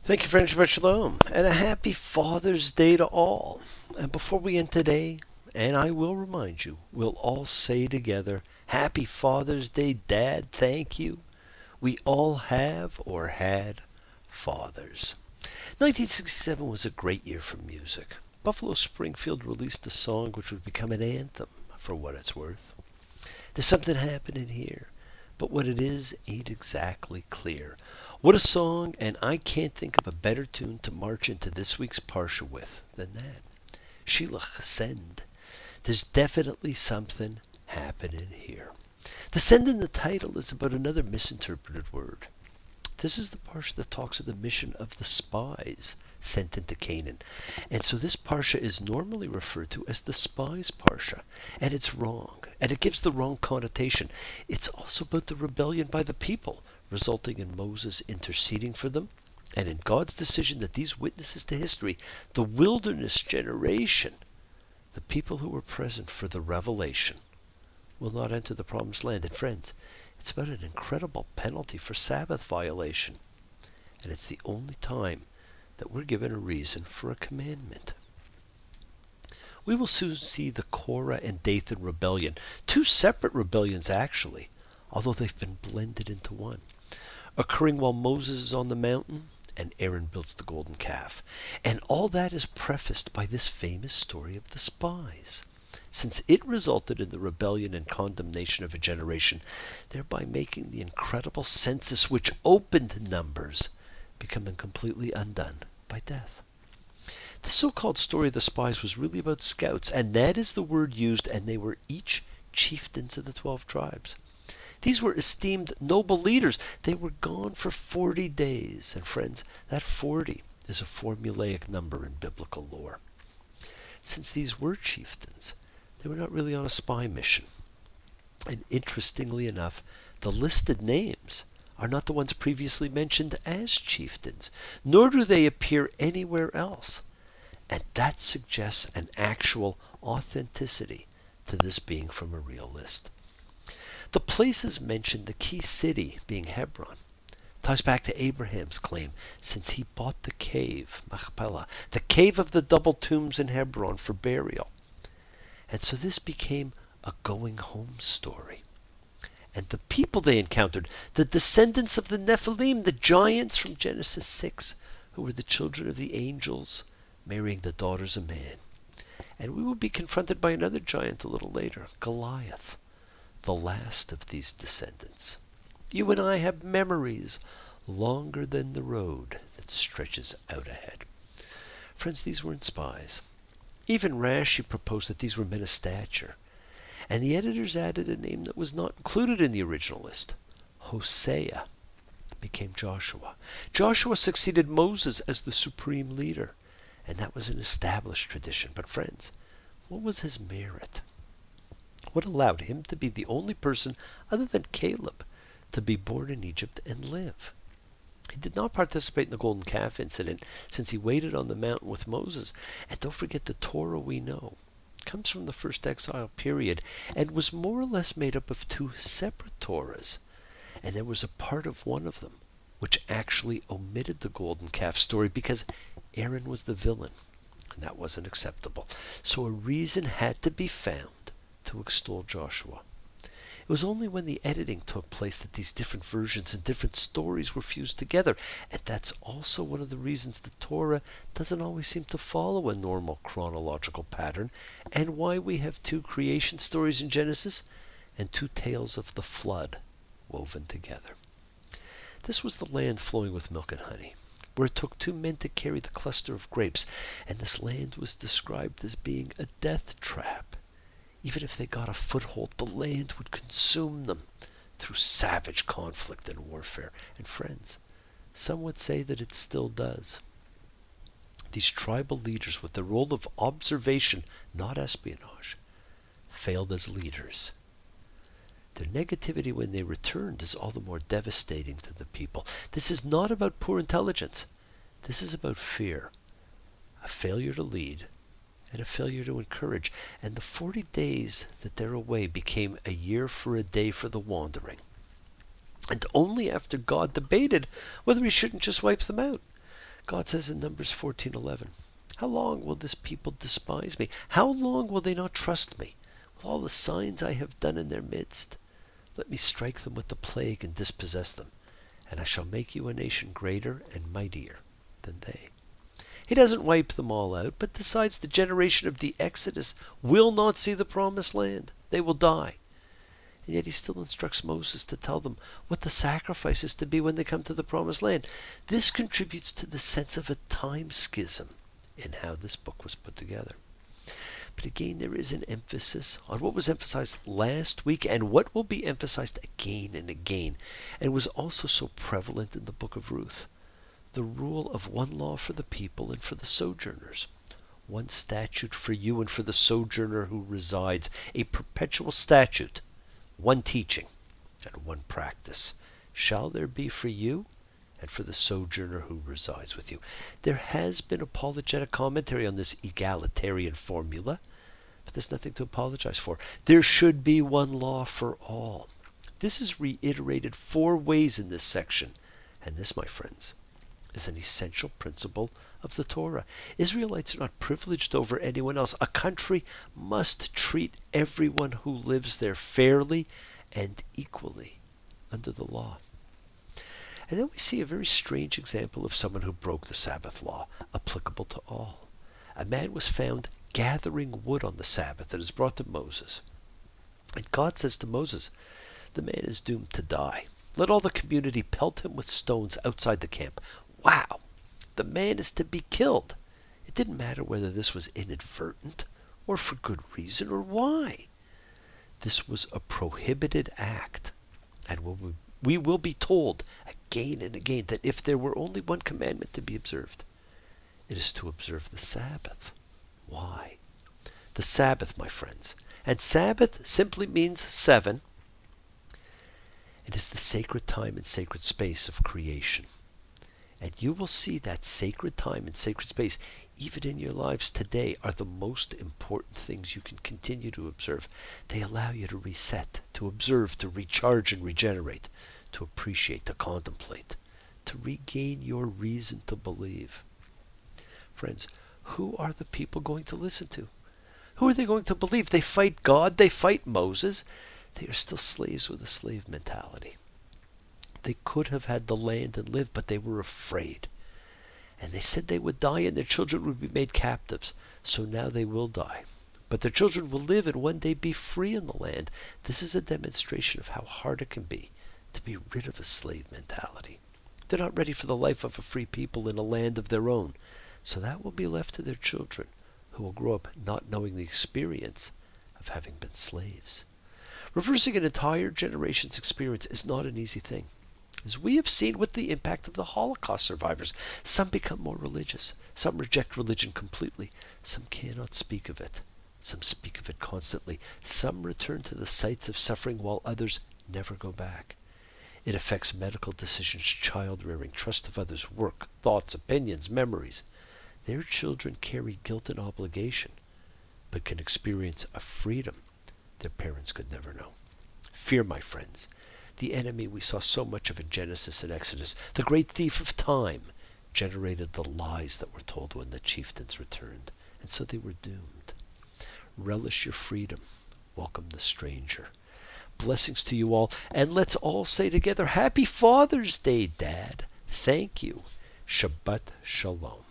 Thank you, friends. Shabbat Shalom, and a happy Father's Day to all. And before we end today, and I will remind you, we'll all say together, Happy Father's Day, Dad, thank you. We all have or had fathers. 1967 was a great year for music. Buffalo Springfield released a song which would become an anthem, for what it's worth. There's something happening here, but what it is ain't exactly clear. What a song, and I can't think of a better tune to march into this week's Parsha with than that. Shilach, send. There's definitely something happening here. The send in the title is about another misinterpreted word. This is the Parsha that talks of the mission of the spies sent into Canaan. And so this Parsha is normally referred to as the spies Parsha. And it's wrong. And it gives the wrong connotation. It's also about the rebellion by the people, resulting in Moses interceding for them, and in God's decision that these witnesses to history, the wilderness generation, the people who were present for the revelation, will not enter the promised land. And friends, it's about an incredible penalty for Sabbath violation. And it's the only time that we're given a reason for a commandment. We will soon see the Korah and Dathan rebellion, two separate rebellions actually, although they've been blended into one, occurring while Moses is on the mountain and Aaron builds the golden calf. And all that is prefaced by this famous story of the spies, since it resulted in the rebellion and condemnation of a generation, thereby making the incredible census which opened numbers becoming completely undone by death. The so-called story of the spies was really about scouts, and that is the word used, and they were each chieftains of the 12 tribes. These were esteemed noble leaders. They were gone for 40 days. And friends, that 40 is a formulaic number in biblical lore. Since these were chieftains, they were not really on a spy mission. And interestingly enough, the listed names are not the ones previously mentioned as chieftains, nor do they appear anywhere else. And that suggests an actual authenticity to this being from a real list. The places mentioned, the key city being Hebron, ties back to Abraham's claim, since he bought the cave, Machpelah, the cave of the double tombs in Hebron, for burial. And so this became a going home story. And the people they encountered, the descendants of the Nephilim, the giants from Genesis 6, who were the children of the angels, marrying the daughters of man. And we will be confronted by another giant a little later, Goliath, the last of these descendants. You and I have memories longer than the road that stretches out ahead. Friends, these weren't spies. Even Rashi proposed that these were men of stature, and the editors added a name that was not included in the original list. Hosea became Joshua. Joshua succeeded Moses as the supreme leader, and that was an established tradition. But friends, what was his merit? What allowed him to be the only person other than Caleb to be born in Egypt and live? He did not participate in the golden calf incident, since he waited on the mountain with Moses. And don't forget, the Torah we know comes from the first exile period and was more or less made up of two separate Torahs. And there was a part of one of them which actually omitted the golden calf story because Aaron was the villain, and that wasn't acceptable. So a reason had to be found to extol Joshua. It was only when the editing took place that these different versions and different stories were fused together. And that's also one of the reasons the Torah doesn't always seem to follow a normal chronological pattern, and why we have two creation stories in Genesis and two tales of the flood woven together. This was the land flowing with milk and honey, where it took 2 men to carry the cluster of grapes, and this land was described as being a death trap. Even if they got a foothold, the land would consume them through savage conflict and warfare. And friends, some would say that it still does. These tribal leaders, with the role of observation, not espionage, failed as leaders. Their negativity when they returned is all the more devastating to the people. This is not about poor intelligence. This is about fear, a failure to lead, and a failure to encourage. And the 40 days that they're away became a year for a day for the wandering. And only after God debated whether he shouldn't just wipe them out. God says in Numbers 14:11, how long will this people despise me? How long will they not trust me? With all the signs I have done in their midst, let me strike them with the plague and dispossess them, and I shall make you a nation greater and mightier than they. He doesn't wipe them all out, but decides the generation of the Exodus will not see the promised land. They will die. And yet he still instructs Moses to tell them what the sacrifice is to be when they come to the promised land. This contributes to the sense of a time schism in how this book was put together. But again, there is an emphasis on what was emphasized last week and what will be emphasized again and again, and was also so prevalent in the book of Ruth. The rule of one law for the people and for the sojourners. One statute for you and for the sojourner who resides. A perpetual statute. One teaching and one practice shall there be for you and for the sojourner who resides with you. There has been apologetic commentary on this egalitarian formula, but there's nothing to apologize for. There should be one law for all. This is reiterated 4 ways in this section, and this, my friends, is an essential principle of the Torah. Israelites are not privileged over anyone else. A country must treat everyone who lives there fairly and equally under the law. And then we see a very strange example of someone who broke the Sabbath law, applicable to all. A man was found gathering wood on the Sabbath and is brought to Moses. And God says to Moses, the man is doomed to die. Let all the community pelt him with stones outside the camp. Wow! The man is to be killed. It didn't matter whether this was inadvertent or for good reason or why. This was a prohibited act. And we will be told again and again that if there were only one commandment to be observed, it is to observe the Sabbath. Why? The Sabbath, my friends. And Sabbath simply means 7. It is the sacred time and sacred space of creation. And you will see that sacred time and sacred space, even in your lives today, are the most important things you can continue to observe. They allow you to reset, to observe, to recharge and regenerate, to appreciate, to contemplate, to regain your reason to believe. Friends, who are the people going to listen to? Who are they going to believe? They fight God, they fight Moses. They are still slaves with a slave mentality. They could have had the land and lived, but they were afraid. And they said they would die and their children would be made captives. So now they will die. But their children will live and one day be free in the land. This is a demonstration of how hard it can be to be rid of a slave mentality. They're not ready for the life of a free people in a land of their own. So that will be left to their children, who will grow up not knowing the experience of having been slaves. Reversing an entire generation's experience is not an easy thing. As we have seen with the impact of the Holocaust survivors, some become more religious, some reject religion completely, some cannot speak of it, some speak of it constantly, some return to the sites of suffering while others never go back. It affects medical decisions, child rearing, trust of others, work, thoughts, opinions, memories. Their children carry guilt and obligation, but can experience a freedom their parents could never know. Fear, my friends, the enemy we saw so much of in Genesis and Exodus, the great thief of time, generated the lies that were told when the chieftains returned, and so they were doomed. Relish your freedom. Welcome the stranger. Blessings to you all, and let's all say together, Happy Father's Day, Dad. Thank you. Shabbat Shalom.